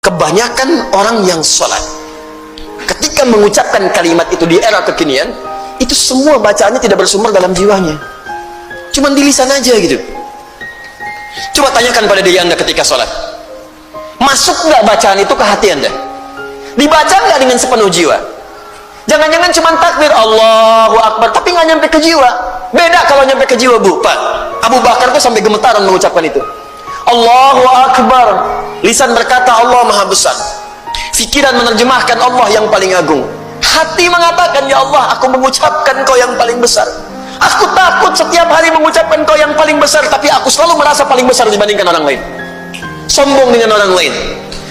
Kebanyakan orang yang sholat ketika mengucapkan kalimat itu di era kekinian, itu semua bacaannya tidak bersumber dalam jiwanya, cuman di lisan aja gitu. Coba tanyakan pada diri anda ketika sholat, masuk nggak bacaan itu ke hati anda? Dibaca nggak dengan sepenuh jiwa? Jangan-jangan cuma takbir Allahu Akbar tapi nggak nyampe ke jiwa. Beda kalau nyampe ke jiwa, Bu. Pak Abu Bakar tuh sampai gemetaran mengucapkan itu. Allahu Akbar, lisan berkata Allah Maha Besar, pikiran menerjemahkan Allah yang paling agung, hati mengatakan ya Allah aku mengucapkan Kau yang paling besar. Aku takut setiap hari mengucapkan Kau yang paling besar, tapi aku selalu merasa paling besar dibandingkan orang lain, sombong dengan orang lain,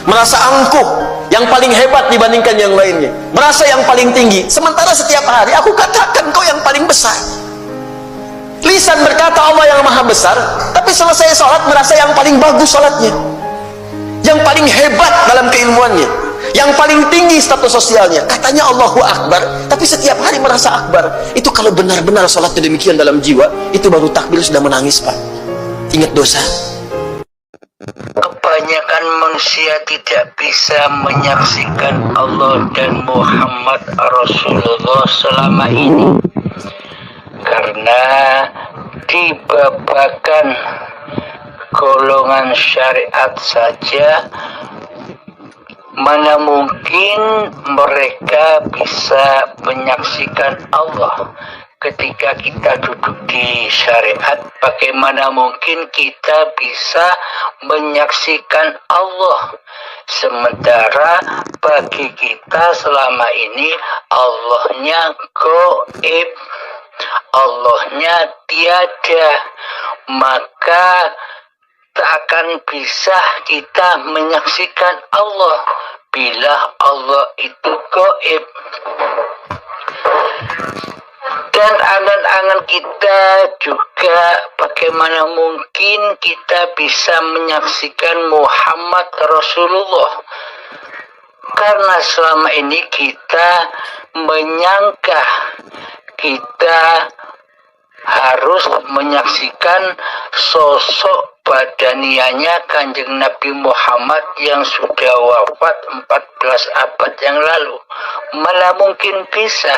merasa angkuh, yang paling hebat dibandingkan yang lainnya, merasa yang paling tinggi, sementara setiap hari aku katakan Kau yang paling besar. Lisan berkata Allah yang Maha Besar, tapi selesai sholat merasa yang paling bagus sholatnya, yang paling hebat dalam keilmuannya, yang paling tinggi status sosialnya. Katanya Allahu Akbar, tapi setiap hari merasa akbar. Itu kalau benar-benar sholatnya demikian dalam jiwa, itu baru takbir sudah menangis, Pak. Ingat dosa. Kebanyakan manusia tidak bisa menyaksikan Allah dan Muhammad Rasulullah selama ini karena dibabakan golongan syariat saja. Mana mungkin mereka bisa menyaksikan Allah ketika kita duduk di syariat? Bagaimana mungkin kita bisa menyaksikan Allah sementara bagi kita selama ini Allahnya gaib, Allahnya tiada? Maka tak akan bisa kita menyaksikan Allah bila Allah itu gaib. Dan angan-angan kita juga, bagaimana mungkin kita bisa menyaksikan Muhammad Rasulullah, karena selama ini kita menyangka kita harus menyaksikan sosok badanianya Kanjeng Nabi Muhammad yang sudah wafat 14 abad yang lalu. Malah mungkin bisa.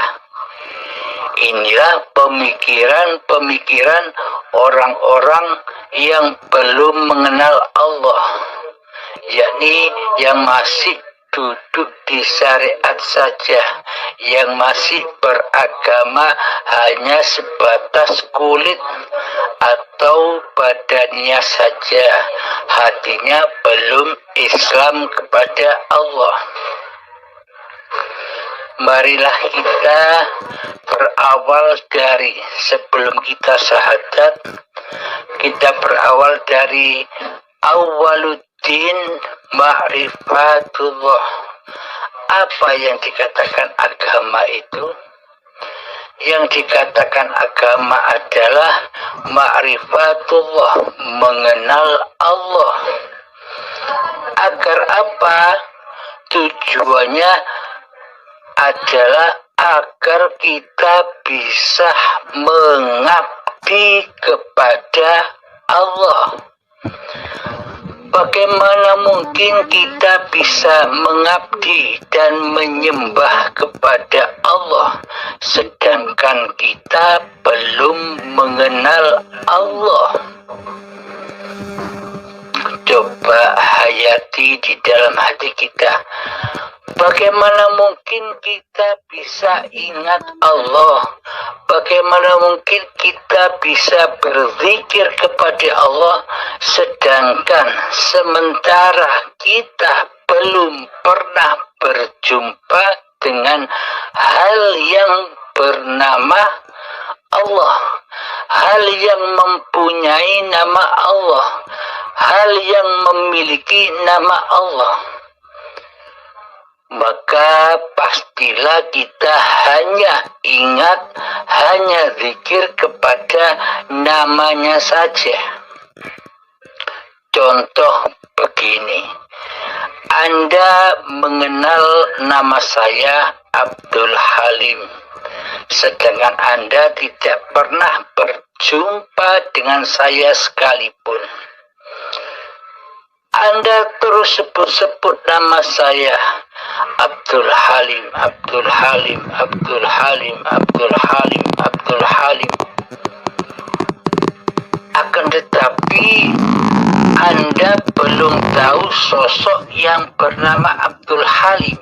Inilah pemikiran-pemikiran orang-orang yang belum mengenal Allah, yakni yang masih duduk di syariat saja, yang masih beragama hanya sebatas kulit atau badannya saja, hatinya belum Islam kepada Allah. Marilah kita berawal dari, sebelum kita syahadat, kita berawal dari awaluddin ma'rifatullah. Apa yang dikatakan agama itu? Yang dikatakan agama adalah ma'rifatullah, mengenal Allah. Agar apa? Tujuannya adalah agar kita bisa mengabdi kepada Allah. Bagaimana mungkin kita bisa mengabdi dan menyembah kepada Allah sedangkan kita belum mengenal Allah? Coba hayati di dalam hati kita. Bagaimana mungkin kita bisa ingat Allah? Bagaimana mungkin kita bisa berzikir kepada Allah sedangkan sementara kita belum pernah berjumpa dengan hal yang bernama Allah, hal yang mempunyai nama Allah, hal yang memiliki nama Allah? Maka pastilah kita hanya ingat, hanya zikir kepada namanya saja. Contoh begini, Anda mengenal nama saya Abdul Halim, sedangkan Anda tidak pernah berjumpa dengan saya sekalipun. Anda terus sebut-sebut nama saya, Abdul Halim, Abdul Halim, Abdul Halim, Abdul Halim, Abdul Halim. Akan tetapi Anda belum tahu sosok yang bernama Abdul Halim.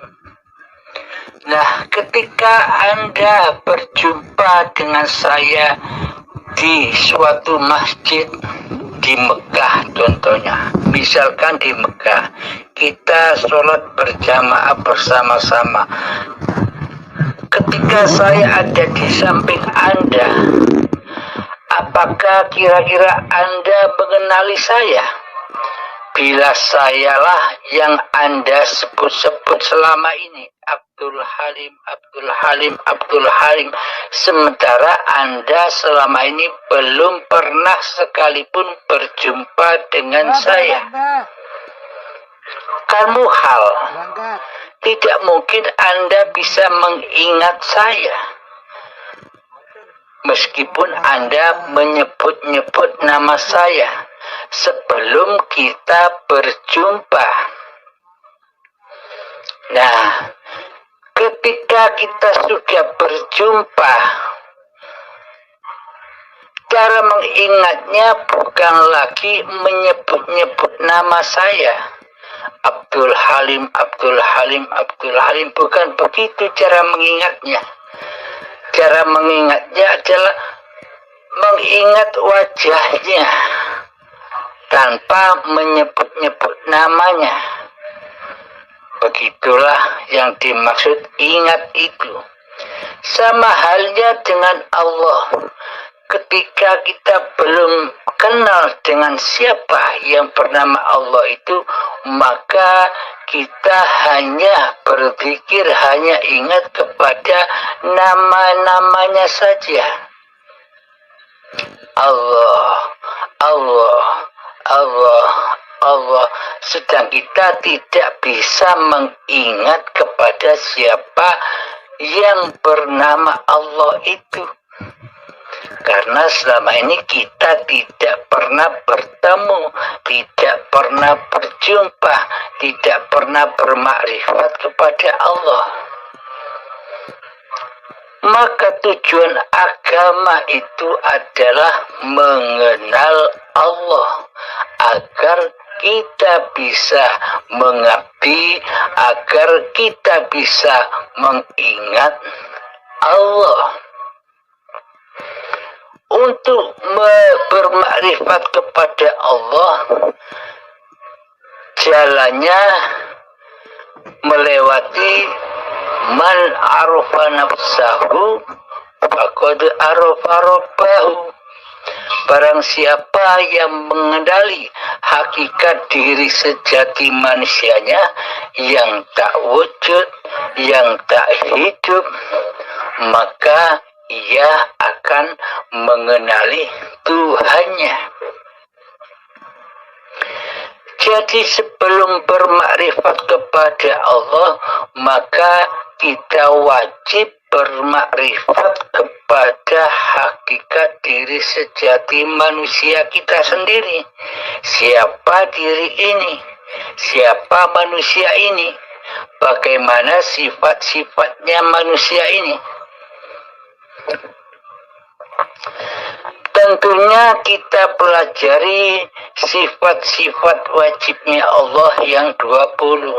Nah, ketika Anda berjumpa dengan saya di suatu masjid di Mekah contohnya, misalkan di Mekah, kita sholat berjamaah bersama-sama. Ketika saya ada di samping Anda, apakah kira-kira Anda mengenali saya? Bila sayalah yang Anda sebut-sebut selama ini, Abdul Halim, Abdul Halim, Abdul Halim, sementara Anda selama ini belum pernah sekalipun berjumpa dengan saya. Kamu hal, tidak mungkin Anda bisa mengingat saya. Meskipun Anda menyebut-nyebut nama saya sebelum kita berjumpa. Nah, ketika kita sudah berjumpa, cara mengingatnya bukan lagi menyebut-nyebut nama saya. Abdul Halim, Abdul Halim, Abdul Halim, bukan begitu cara mengingatnya. Cara mengingatnya adalah mengingat wajahnya tanpa menyebut-nyebut namanya. Begitulah yang dimaksud ingat itu. Sama halnya dengan Allah. Ketika kita belum kenal dengan siapa yang bernama Allah itu, maka kita hanya berpikir, hanya ingat kepada nama-namanya saja. Allah, Allah, Allah, Allah. Sedang kita tidak bisa mengingat kepada siapa yang bernama Allah itu. Karena selama ini kita tidak pernah bertemu, tidak pernah berjumpa, tidak pernah bermakrifat kepada Allah. Maka tujuan agama itu adalah mengenal Allah, agar kita bisa mengabdi, agar kita bisa mengingat Allah. Untuk bermakrifat kepada Allah, jalannya melewati man arafa nafsahu faqad arafa rabbahu. Barang siapa yang mengenali hakikat diri sejati manusianya yang tak wujud, yang tak hidup, maka ia akan mengenali Tuhannya. Jadi sebelum bermakrifat kepada Allah, maka kita wajib bermakrifat kepada hakikat diri sejati manusia kita sendiri. Siapa diri ini? Siapa manusia ini? Bagaimana sifat-sifatnya manusia ini? Tentunya kita pelajari sifat-sifat wajibnya Allah yang 20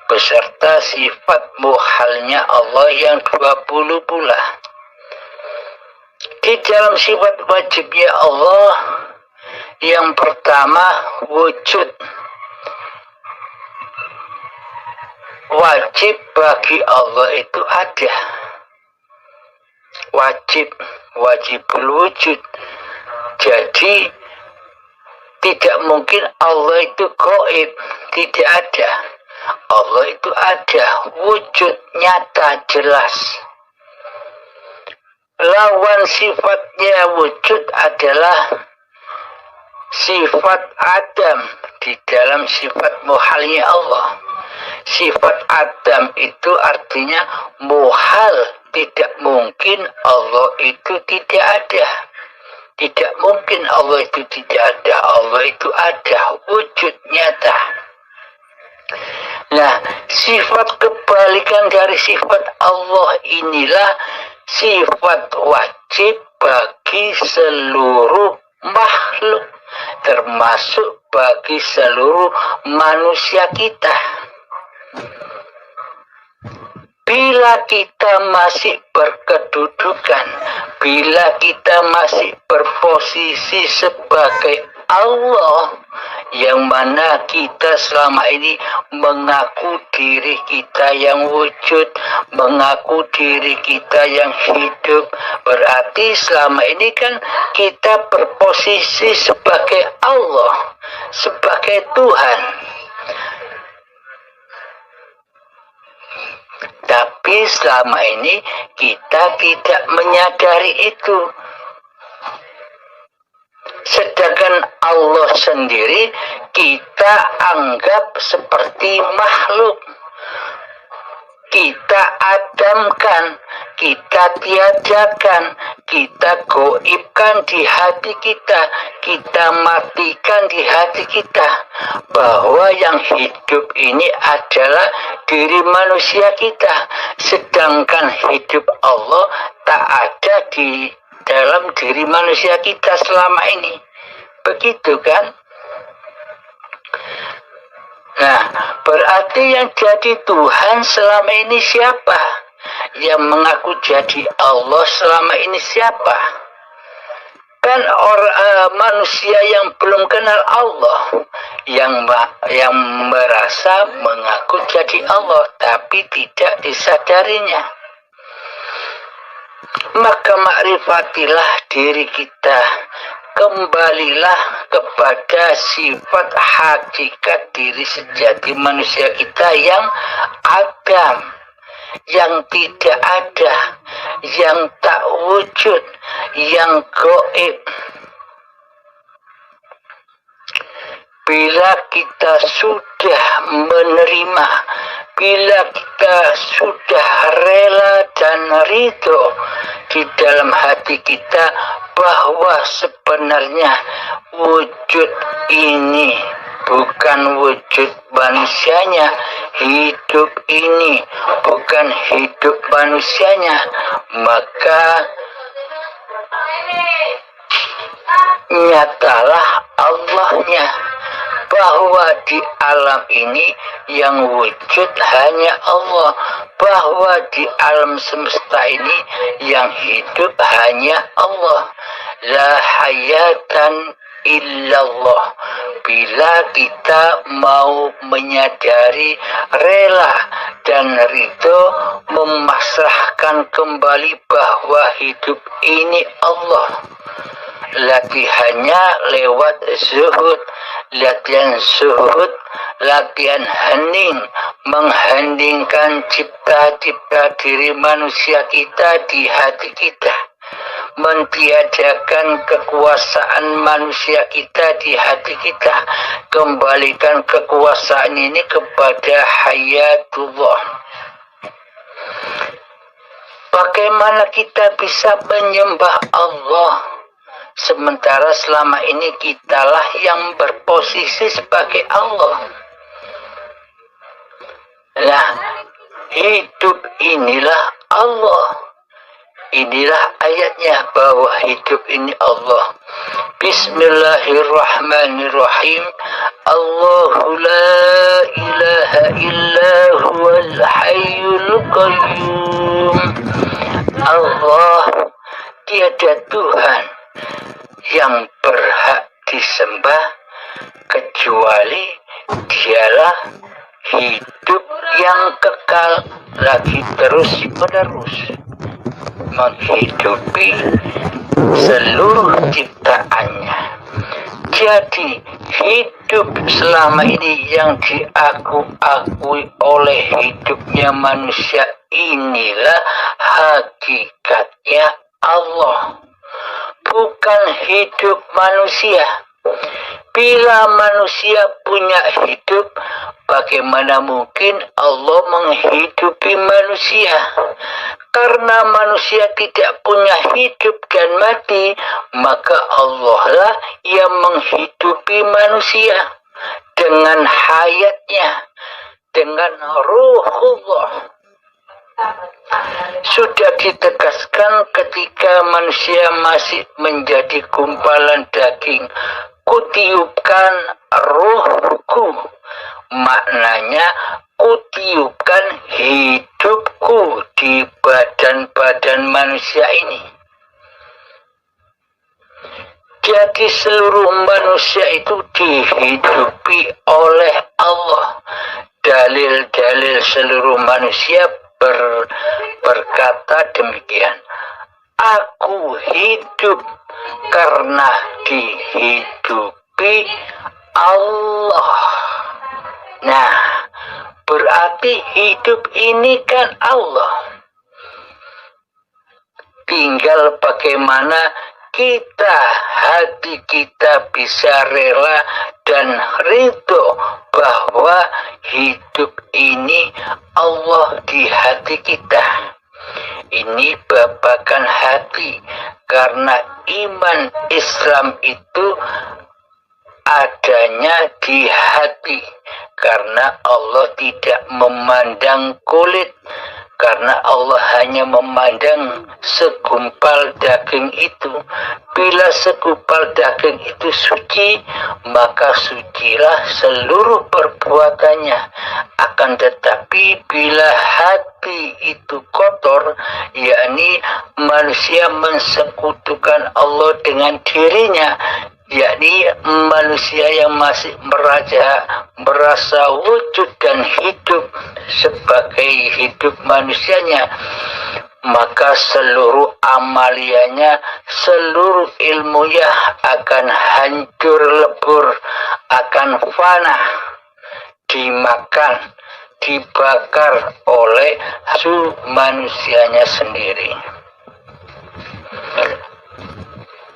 beserta sifat muhalnya Allah yang 20 pula. Di dalam sifat wajibnya Allah yang pertama wujud. Wajib bagi Allah itu ada. Wajibul wujud. Jadi tidak mungkin Allah itu gaib, tidak ada. Allah itu ada, wujud nyata jelas. Lawan sifatnya wujud adalah sifat Adam di dalam sifat muhalnya Allah. Sifat Adam itu artinya muhal, tidak mungkin Allah itu tidak ada. Tidak mungkin Allah itu tidak ada. Allah itu ada, wujud nyata. Nah, sifat kebalikan dari sifat Allah inilah sifat wajib bagi seluruh makhluk, termasuk bagi seluruh manusia kita. Bila kita masih berkedudukan, bila kita masih berposisi sebagai Allah, yang mana kita selama ini mengaku diri kita yang wujud, mengaku diri kita yang hidup, berarti selama ini kan kita berposisi sebagai Allah, sebagai Tuhan. Tapi selama ini kita tidak menyadari itu. Sedangkan Allah sendiri kita anggap seperti makhluk. Kita adamkan, kita tiadakan, kita goibkan di hati kita matikan di hati kita. Bahwa yang hidup ini adalah diri manusia kita. Sedangkan hidup Allah tak ada di dalam diri manusia kita selama ini. Begitu kan? Nah, berarti yang jadi Tuhan selama ini siapa? Yang mengaku jadi Allah selama ini siapa? Kan manusia yang belum kenal Allah, yang merasa mengaku jadi Allah, tapi tidak disadarinya. Maka makrifatilah diri kita, kembalilah kepada sifat hakikat diri sejati manusia kita yang adam, yang tidak ada, yang tak wujud, yang gaib. Bila kita sudah menerima, bila kita sudah rela dan ridho di dalam hati kita bahwa sebenarnya wujud ini bukan wujud manusianya, hidup ini bukan hidup manusianya, maka nyatalah Allahnya, bahwa di alam ini yang wujud hanya Allah, bahwa di alam semesta ini yang hidup hanya Allah. La hayatan illallah. Bila kita mau menyadari, rela dan ridho memasrahkan kembali bahwa hidup ini Allah, latihannya lewat zuhud, latihan zuhud, latihan hening, mengheningkan cipta-cipta diri manusia kita di hati kita, mentiadakan kekuasaan manusia kita di hati kita, kembalikan kekuasaan ini kepada hayatullah. Bagaimana kita bisa menyembah Allah sementara selama ini kitalah yang berposisi sebagai Allah? Nah, hidup inilah Allah. Inilah ayatnya bahwa hidup ini Allah. Bismillahirrahmanirrahim. Allahu la ilaha illa huwal hayyul qayyum. Allah, tiada Tuhan yang berhak disembah kecuali dialah hidup yang kekal lagi terus menerus, menghidupi seluruh ciptaannya. Jadi hidup selama ini yang diakui oleh hidupnya manusia inilah hakikatnya Allah, bukan hidup manusia. Bila manusia punya hidup, bagaimana mungkin Allah menghidupi manusia? Karena manusia tidak punya hidup dan mati, maka Allah lah yang menghidupi manusia. dengan hayatnya, dengan ruhullah. Sudah ditegaskan ketika manusia masih menjadi gumpalan daging, kutiupkan ruhku, maknanya kutiupkan hidupku di badan-badan manusia ini. Jadi seluruh manusia itu dihidupi oleh Allah. Dalil-dalil seluruh manusia berkata demikian. Aku hidup karena dihidupi Allah. Nah, berarti hidup ini kan Allah. Tinggal bagaimana hati kita bisa rela dan ridho bahwa hidup ini Allah di hati kita. Ini babakan hati, karena iman Islam itu adanya di hati, karena Allah tidak memandang kulit, karena Allah hanya memandang segumpal daging itu. Bila segumpal daging itu suci, maka sucilah seluruh perbuatannya. Akan tetapi bila hati itu kotor, yakni manusia mensekutukan Allah dengan dirinya, yakni manusia yang masih merasa wujud dan hidup sebagai hidup manusianya, maka seluruh amaliannya, seluruh ilmunya akan hancur lebur, akan fana, dimakan, dibakar oleh manusianya sendiri.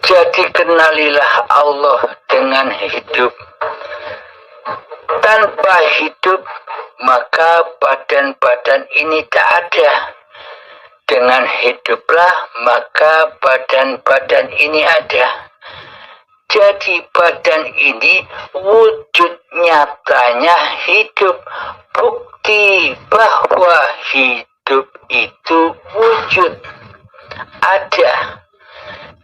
Jadi kenalilah Allah dengan hidup. Tanpa hidup, maka badan-badan ini tak ada. Dengan hiduplah, maka badan-badan ini ada. Jadi badan ini wujud nyatanya hidup. Bukti bahwa hidup itu wujud ada.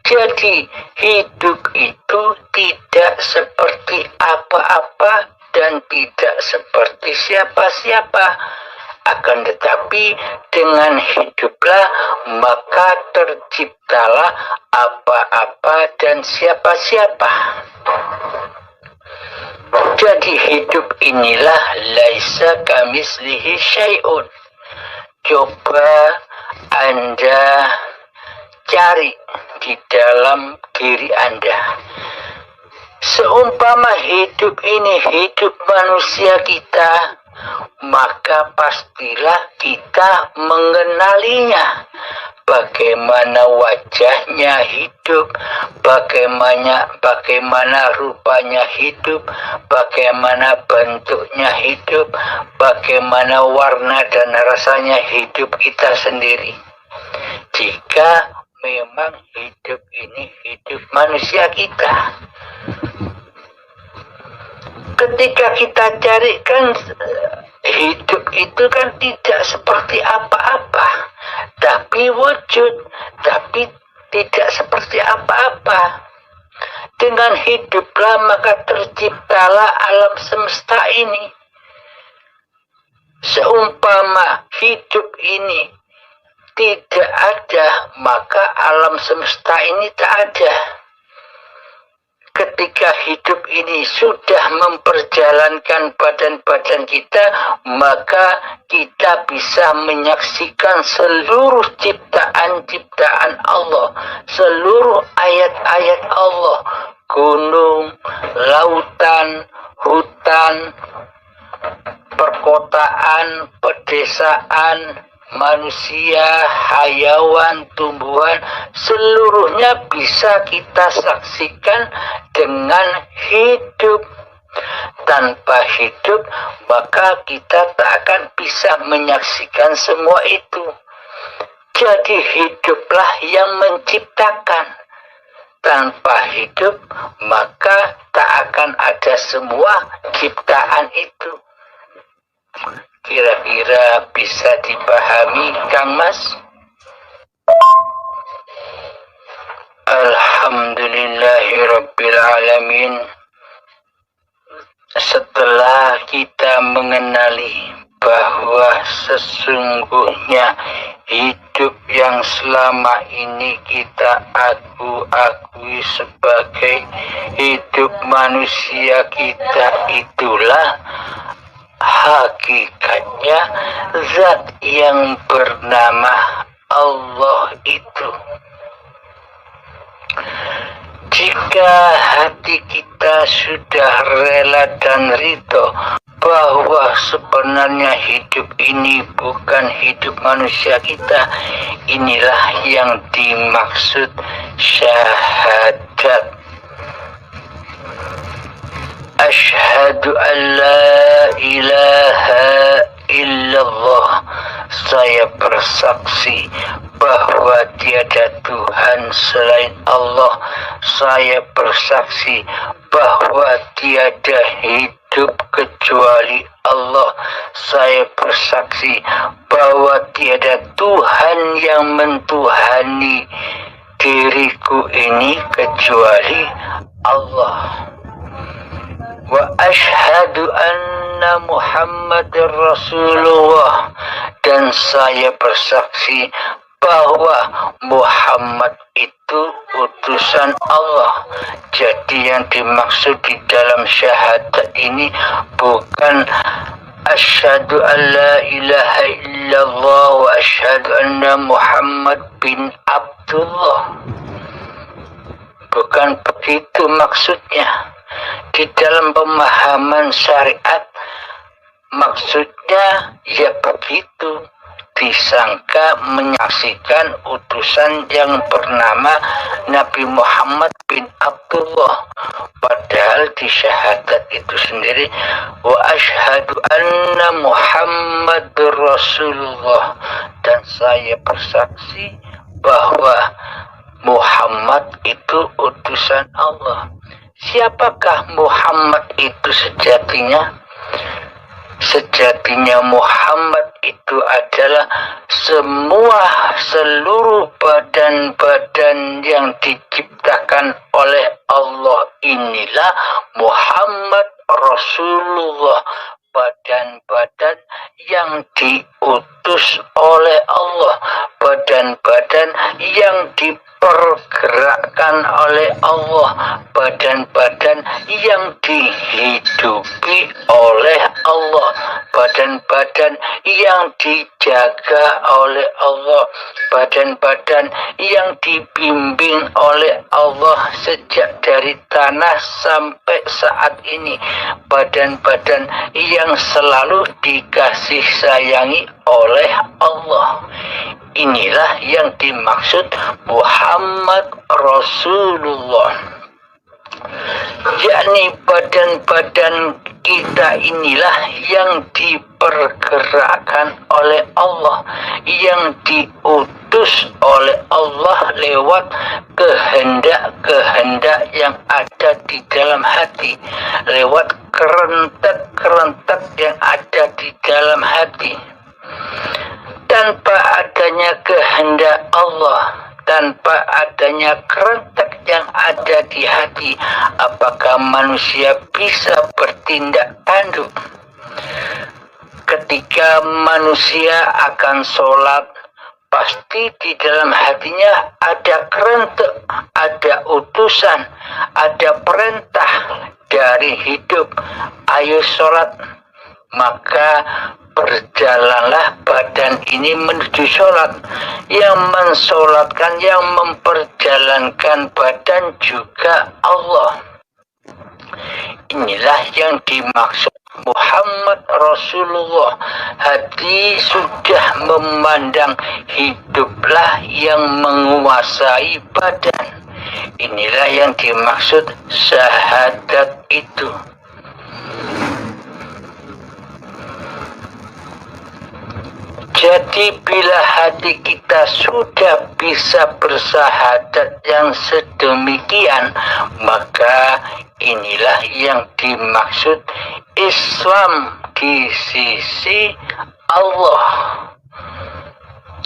Jadi hidup itu tidak seperti apa-apa dan tidak seperti siapa-siapa. Akan tetapi dengan hiduplah maka terciptalah apa-apa dan siapa-siapa. Jadi hidup inilah laisa kamislihi syai'un. Coba Anda cari di dalam diri Anda. Seumpama hidup ini hidup manusia kita, maka pastilah kita mengenalinya. Bagaimana wajahnya hidup, bagaimana rupanya hidup, bagaimana bentuknya hidup, bagaimana warna dan rasanya hidup kita sendiri. Jika memang hidup ini hidup manusia kita, ketika kita carikan hidup itu kan tidak seperti apa-apa, tapi wujud, tapi tidak seperti apa-apa. Dengan hiduplah maka terciptalah alam semesta ini. Seumpama hidup ini tidak ada, maka alam semesta ini tak ada. Ketika hidup ini sudah memperjalankan badan-badan kita, maka kita bisa menyaksikan seluruh ciptaan-ciptaan Allah, seluruh ayat-ayat Allah, gunung, lautan, hutan, perkotaan, pedesaan, manusia, hayawan, tumbuhan, seluruhnya bisa kita saksikan dengan hidup. Tanpa hidup, maka kita tak akan bisa menyaksikan semua itu. Jadi hiduplah yang menciptakan. tanpa hidup, maka tak akan ada semua ciptaan itu. Kira-kira bisa dipahami, Kang Mas? Alhamdulillahirrabbilalamin. Setelah kita mengenali bahwa sesungguhnya hidup yang selama ini kita akui sebagai hidup manusia kita itulah hakikatnya zat yang bernama Allah itu. Jika hati kita sudah rela dan ridho bahwa sebenarnya hidup ini bukan hidup manusia kita, inilah yang dimaksud syahadat. Asyhadu an la ilaha illallah. Saya bersaksi bahwa tiada Tuhan selain Allah. Saya bersaksi bahwa tiada hidup kecuali Allah. Saya bersaksi bahwa tiada Tuhan yang mentuhani diriku ini kecuali Allah. Wa asyhadu anna Muhammadar Rasulullah, dan saya bersaksi bahwa Muhammad itu utusan Allah. Jadi yang dimaksud di dalam syahadat ini bukan asyhadu an la ilaha illallah wa asyhadu anna Muhammad bin Abdullah. Bukan begitu maksudnya. Di dalam pemahaman syariat, maksudnya ya begitu, disangka menyaksikan utusan yang bernama Nabi Muhammad bin Abdullah. Padahal di syahadat itu sendiri, wa asyhadu anna Muhammadur Rasulullah, dan saya bersaksi bahwa Muhammad itu utusan Allah. Siapakah Muhammad itu sejatinya? Sejatinya Muhammad itu adalah seluruh badan-badan yang diciptakan oleh Allah. Inilah Muhammad Rasulullah, badan-badan yang diutus oleh Allah, badan-badan yang dipergerakkan oleh Allah, badan-badan yang dihidupi oleh Allah, badan-badan yang dijaga oleh Allah, badan-badan yang dibimbing oleh Allah sejak dari tanah sampai saat ini, badan-badan yang selalu dikasih sayangi oleh Allah. Inilah yang dimaksud Muhammad Rasulullah. Yakni badan-badan kita inilah yang dipergerakkan oleh Allah, yang diutus oleh Allah lewat kehendak-kehendak yang ada di dalam hati, lewat kerentet-kerentet yang ada di dalam hati. Tanpa adanya kehendak Allah, tanpa adanya kerentek yang ada di hati, apakah manusia bisa bertindak tanduk? Ketika manusia akan sholat, pasti di dalam hatinya ada kerentek, ada utusan, ada perintah dari hidup, ayo sholat. Maka berjalanlah badan ini menuju sholat. Yang mensolatkan, yang memperjalankan badan juga Allah. Inilah yang dimaksud Muhammad Rasulullah. Hati sudah memandang hiduplah yang menguasai badan. Inilah yang dimaksud syahadat itu. Jadi bila hati kita sudah bisa bersyahadat yang sedemikian, maka inilah yang dimaksud Islam di sisi Allah.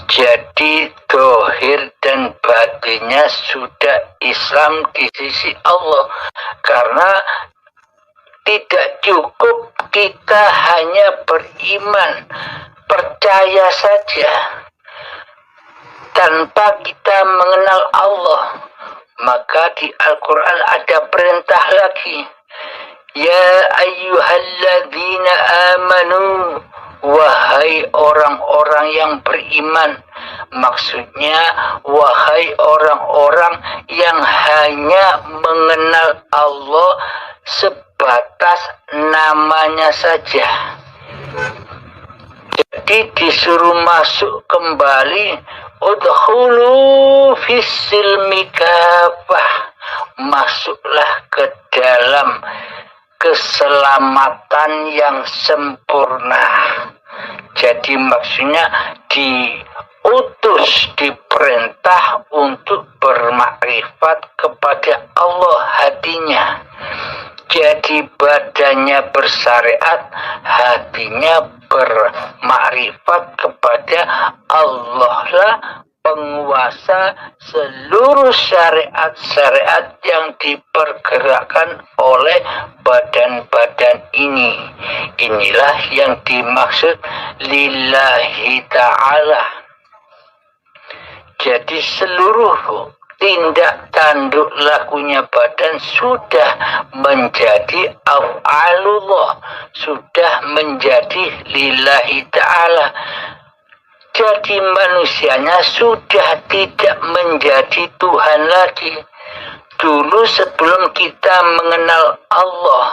Jadi dohir dan batinnya sudah Islam di sisi Allah. Karena tidak cukup kita hanya beriman, percaya saja tanpa kita mengenal Allah. Maka di Al-Quran ada perintah lagi, ya ayyuhalladzina amanu, wahai orang-orang yang beriman. Maksudnya wahai orang-orang yang hanya mengenal Allah sebatas namanya saja. Jadi disuruh masuk kembali, udkhulu fis-silmi kafah, masuklah ke dalam keselamatan yang sempurna. Jadi maksudnya diutus, diperintah untuk bermakrifat kepada Allah hatinya. Jadi badannya bersyariat, hatinya bermakrifat kepada Allah lah penguasa seluruh syariat-syariat yang dipergerakkan oleh badan-badan ini. Inilah yang dimaksud lillahi ta'ala. Jadi seluruh tindak tanduk lakunya badan sudah menjadi af'alullah, sudah menjadi lillahi ta'ala. Jadi manusianya sudah tidak menjadi Tuhan lagi. Dulu sebelum kita mengenal Allah,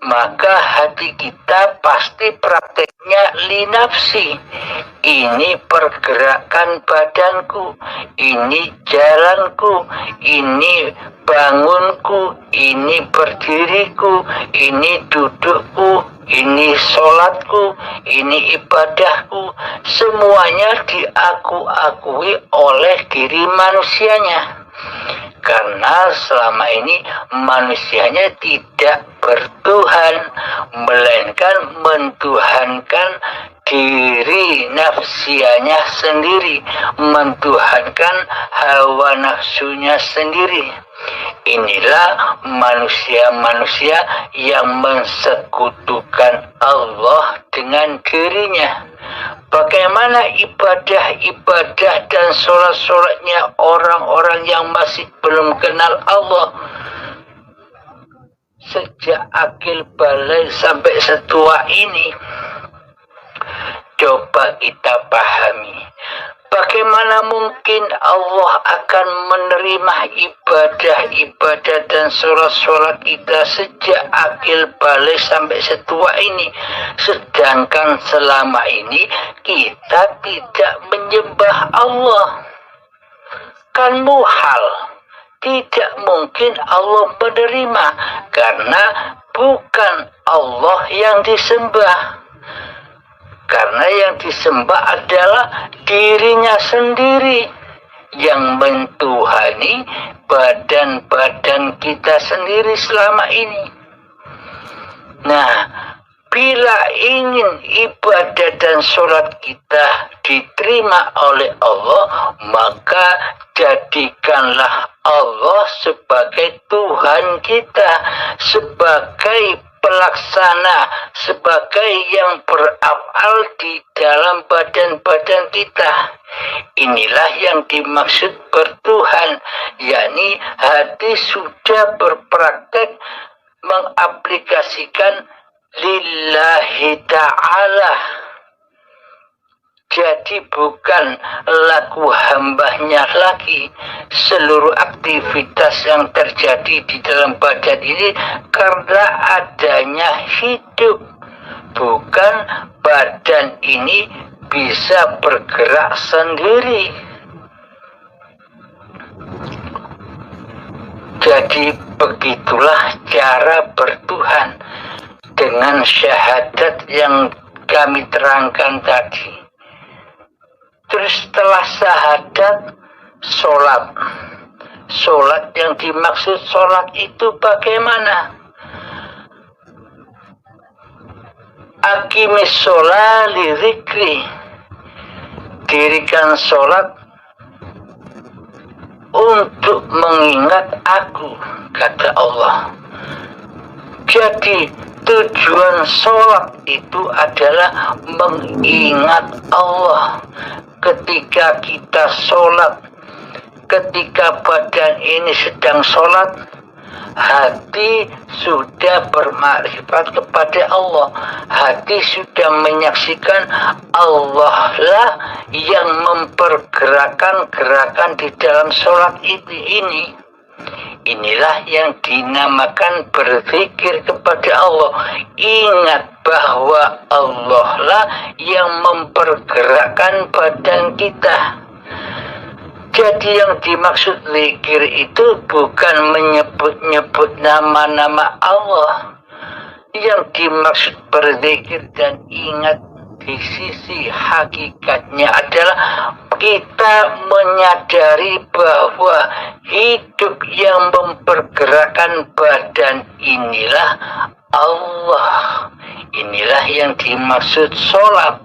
maka hati kita pasti prakteknya linafsi. Ini pergerakan badanku, ini jalanku, ini bangunku, ini berdiriku, ini dudukku, ini sholatku, ini ibadahku. Semuanya diakui oleh diri manusianya. Karena selama ini manusianya tidak bertuhan, melainkan mentuhankan diri nafsianya sendiri, mentuhankan hawa nafsunya sendiri. Inilah manusia-manusia yang mensekutukan Allah dengan dirinya. Bagaimana ibadah-ibadah dan sholat-sholatnya orang-orang yang masih belum kenal Allah? Sejak akil balik sampai setua ini, coba kita pahami. Bagaimana mungkin Allah akan menerima ibadah-ibadah dan sholat-sholat kita sejak akil balik sampai setua ini, sedangkan selama ini kita tidak menyembah Allah? Kan muhal, tidak mungkin Allah menerima, karena bukan Allah yang disembah. Karena yang disembah adalah dirinya sendiri yang mentuhani badan-badan kita sendiri selama ini. Nah, bila ingin ibadah dan sholat kita diterima oleh Allah, maka jadikanlah Allah sebagai Tuhan kita, sebagai pelaksana, sebagai yang beraf'al di dalam badan-badan kita. Inilah yang dimaksud bertuhan, yakni hati sudah berpraktek mengaplikasikan lillahi ta'ala. Jadi bukan laku hambanya lagi. Seluruh aktivitas yang terjadi di dalam badan ini karena adanya hidup. Bukan badan ini bisa bergerak sendiri. Jadi begitulah cara bertuhan dengan syahadat yang kami terangkan tadi. Terus setelah syahadat, sholat. Sholat yang dimaksud sholat itu bagaimana? Aqimis sholat li dzikri. Dirikan sholat untuk mengingat aku, kata Allah. Jadi tujuan sholat itu adalah mengingat Allah. Ketika kita sholat, ketika badan ini sedang sholat, hati sudah bermakrifat kepada Allah. Hati sudah menyaksikan Allah lah yang mempergerakan gerakan di dalam sholat ini. Inilah yang dinamakan berzikir kepada Allah. Ingat bahwa Allah lah yang mempergerakkan badan kita. Jadi yang dimaksud zikir itu bukan menyebut-nyebut nama-nama Allah. Yang dimaksud berzikir dan ingat di sisi hakikatnya adalah kita menyadari bahwa hidup yang mempergerakan badan inilah Allah. Inilah yang dimaksud sholat.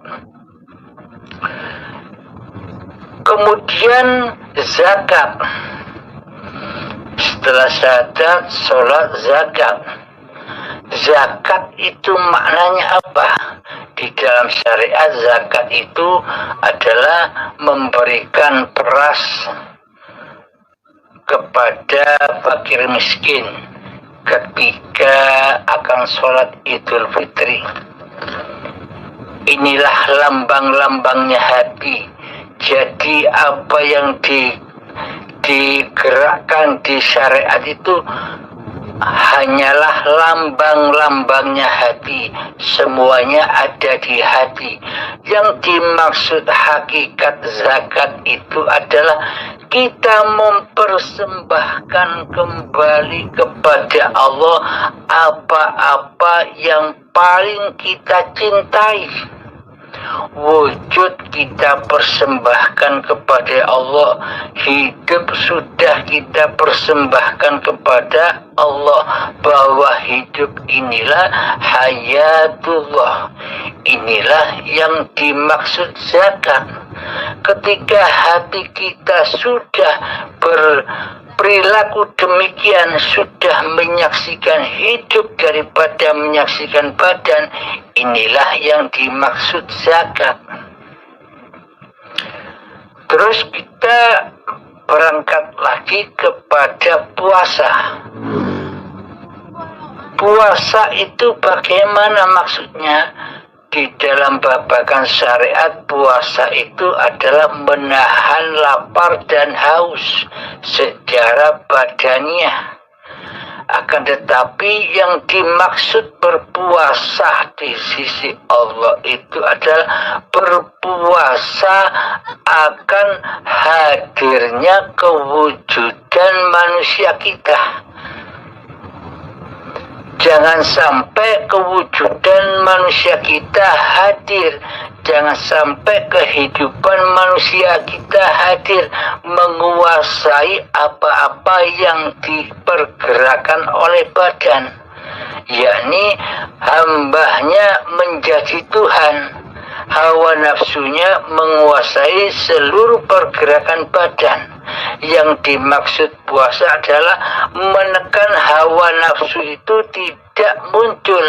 Kemudian zakat. Setelah syahadat, sholat, zakat. Zakat itu maknanya apa? Di dalam syariat zakat itu adalah memberikan beras kepada fakir miskin ketika akan sholat Idul Fitri. Inilah lambang-lambangnya hati. Jadi apa yang digerakkan di syariat itu hanyalah lambang-lambangnya hati. Semuanya ada di hati. Yang dimaksud hakikat zakat itu adalah kita mempersembahkan kembali kepada Allah apa-apa yang paling kita cintai. Wujud kita persembahkan kepada Allah, hidup sudah kita persembahkan kepada Allah, bahwa hidup inilah hayatullah. Inilah yang dimaksud zakat. Ketika hati kita sudah berperilaku demikian, sudah menyaksikan hidup daripada menyaksikan badan, inilah yang dimaksud zakat. Terus kita berangkat lagi kepada puasa. Puasa itu bagaimana maksudnya? Di dalam babakan syariat, puasa itu adalah menahan lapar dan haus secara badaniah. Akan tetapi yang dimaksud berpuasa di sisi Allah itu adalah berpuasa akan hadirnya kewujudan manusia kita. Jangan sampai kewujudan manusia kita hadir. Jangan sampai kehidupan manusia kita hadir menguasai apa-apa yang dipergerakan oleh badan. Yakni hambanya menjadi Tuhan. Hawa nafsunya menguasai seluruh pergerakan badan. Yang dimaksud puasa adalah menekan hawa nafsu itu tidak muncul.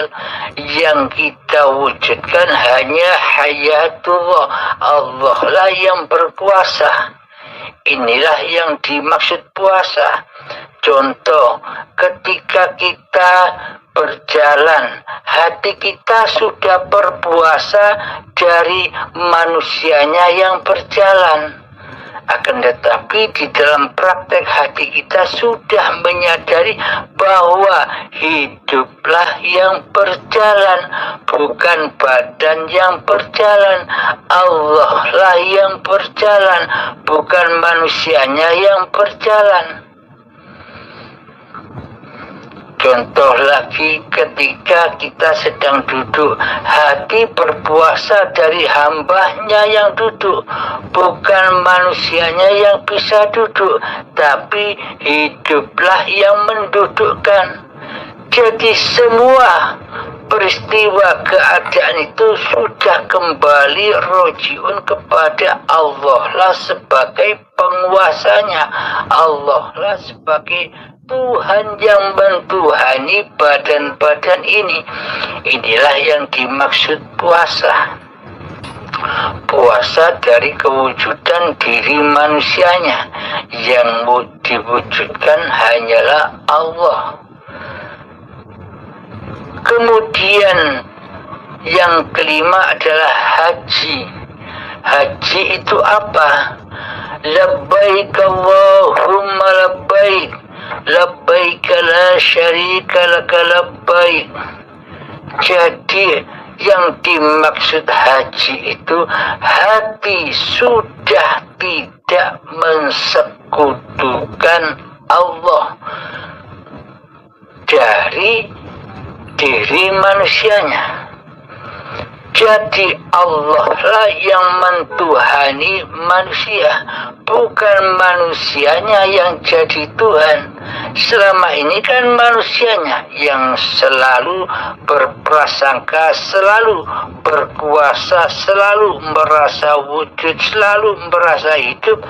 Yang kita wujudkan hanya hayatullah. Allah lah yang berkuasa. Inilah yang dimaksud puasa. Contoh, ketika kita berjalan, hati kita sudah berpuasa dari manusianya yang berjalan. Akan tetapi di dalam praktek hati kita sudah menyadari bahwa hiduplah yang berjalan, bukan badan yang berjalan. Allah lah yang berjalan, bukan manusianya yang berjalan. Contoh lagi, ketika kita sedang duduk, hati berpuasa dari hambanya yang duduk, bukan manusianya yang bisa duduk, tapi hiduplah yang mendudukkan. Jadi semua peristiwa keadaan itu sudah kembali rojiun kepada Allah lah sebagai penguasanya, Allah lah sebagai Tuhan yang mentuhani badan-badan ini. Inilah yang dimaksud puasa. Puasa dari kewujudan diri manusianya, yang diwujudkan hanyalah Allah. Kemudian yang kelima adalah haji. Haji itu apa? Labbaik Allahumma labbaik, labbaik la syarika laka labbaik. Jadi yang dimaksud haji itu hati sudah tidak mensekutukan Allah dari diri manusianya. Jadi Allah lah yang mentuhani manusia, bukan manusianya yang jadi Tuhan. Selama ini kan manusianya yang selalu berprasangka, selalu berkuasa, selalu merasa wujud, selalu merasa hidup,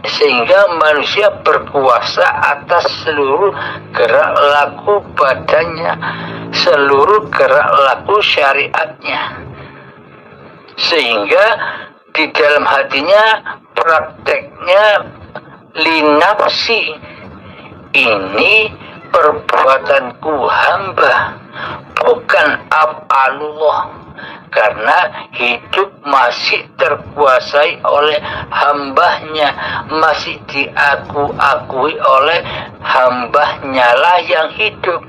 sehingga manusia berkuasa atas seluruh gerak laku badannya, seluruh gerak laku syariatnya, sehingga di dalam hatinya prakteknya linafsi, ini perbuatanku hamba, bukan af'alullah. Karena hidup masih terkuasai oleh hambanya, masih diakui oleh hambanya lah yang hidup.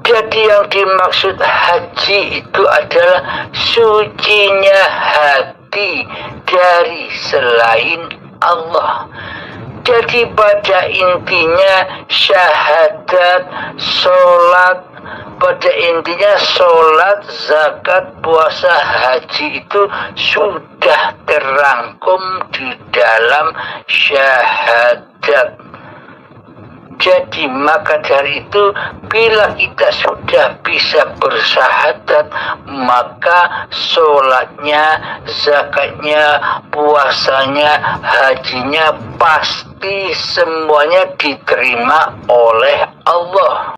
Jadi yang dimaksud haji itu adalah sucinya hati dari selain Allah. Jadi pada intinya syahadat, sholat, pada intinya sholat, zakat, puasa, haji itu sudah terangkum di dalam syahadat. Jadi maka dari itu bila kita sudah bisa bersyahadat, maka sholatnya, zakatnya, puasanya, hajinya pasti semuanya diterima oleh Allah.